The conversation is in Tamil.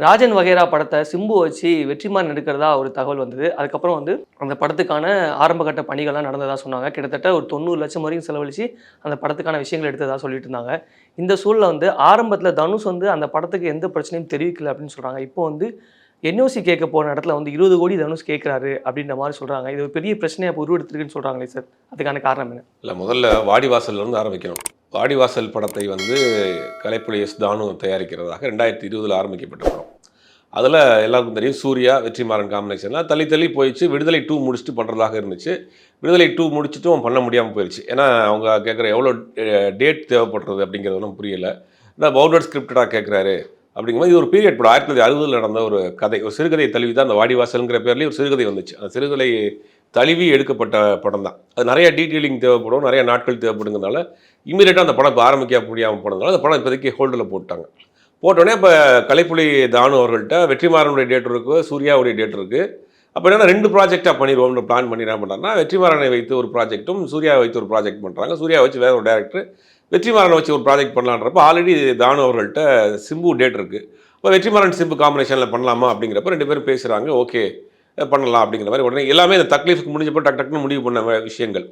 ராஜன் வகைரா படத்த சிம்பு வச்சு வெற்றிமாறன் எடுக்கிறதா ஒரு தகவல் வந்தது. அதுக்கப்புறம் வந்து அந்த படத்துக்கான ஆரம்ப கட்ட பணிகள்லாம் நடந்ததா சொன்னாங்க. கிட்டத்தட்ட ஒரு 90,00,000 வரைக்கும் செலவழிச்சு அந்த படத்துக்கான விஷயங்கள் எடுத்ததா சொல்லிட்டு இருந்தாங்க. இந்த சூழல்ல வந்து ஆரம்பத்தில தனுஷ் வந்து அந்த படத்துக்கு எந்த பிரச்சனையும் தெரிவிக்கல அப்படின்னு சொல்றாங்க. இப்போ வந்து என்ஓசி கேட்க போன இடத்துல வந்து 20,00,00,000 தனுஷ் கேட்கிறாரு அப்படின்ற மாரி சொல்றாங்க. இது ஒரு பெரிய பிரச்சனையா இப்ப உருவெடுத்திருக்குன்னு சொல்றாங்களே சார். அதுக்கான காரணம் என்ன? இல்ல முதல்ல வாடிவாசல்லேருந்து ஆரம்பிக்கணும். வாடிவாசல் படத்தை வந்து கலைப்புலி எஸ். தானு தயாரிக்கிறதாக 2020 ஆரம்பிக்கப்பட்ட படம். அதில எல்லாருக்கும் தெரியும் சூர்யா, வெற்றிமாறன் காம்பினேஷன்லாம் தள்ளி தள்ளி போயிடுச்சு. விடுதலை 2 முடிச்சுட்டு பண்ணுறதாக இருந்துச்சு. விடுதலை 2 முடிச்சுட்டும் பண்ண முடியாம போயிருச்சு. ஏன்னா, அவங்க கேட்குற எவ்வளோ டேட் தேவைப்படுறது அப்படிங்கிறது ஒண்ணும் புரியல. பவுண்டட் ஸ்கிரிப்டடா கேட்குறாரு. அப்படிங்கும்போது இது ஒரு பீரியட் படம். 1960 நடந்த ஒரு கதை. ஒரு சிறுகதை தழுவி தான் அந்த வாடிவாசல்ங்கிற பேர்லயே ஒரு சிறுகதை வந்துச்சு. அந்த சிறுகதை தழுவி எடுக்கப்பட்ட படம் தான். அது நெறைய டீட்டெயிலிங் தேவைப்படும். நெறைய நாட்கள் தேவைப்படுங்கிறதுனால, இம்மீடியட்டா அந்த படம் இப்ப ஆரம்பிக்க முடியாம போனதுனால, அந்த படம் இப்போதைக்கு ஹோல்டுல போட்டுட்டாங்க. போட்டோனே இப்ப கலைப்புலி தானு அவர்கள்ட்ட வெற்றிமாறனுடைய டேட் இருக்கு, சூர்யாவுடைய டேட் இருக்கு. அப்ப என்னன்னா 2 ப்ராஜெக்ட்டா பண்ணிருவோம்னு பிளான் பண்ணி என்ன பண்றாங்கன்னா, வெற்றிமாறனை வைத்து ஒரு ப்ராஜெக்ட்டும், சூர்யாவை வைத்து ஒரு ப்ராஜெக்ட் பண்றாங்க. சூர்யாவ வச்சு வேற ஒரு டைரக்டர், வெற்றிமாறனை வச்சு ஒரு ப்ராஜெக்ட் பண்ணலான்றப்ப ஆல்ரெடி தானு அவர்கள்ட்ட சிம்பு டேட் இருக்கு. இப்ப வெற்றிமாறன் சிம்பு காம்பினேஷன்ல பண்ணலாமா அப்படிங்கிறப்ப 2 பேரும் பேசுறாங்க. ஓகே பண்ணலாம் அப்படிங்கிற மாரி உடனே எல்லாமே இந்த தக்லீஃப்க்கு முடிஞ்சப்போ டக் டக்குன்னு முடிவு பண்ண விஷயங்கள்.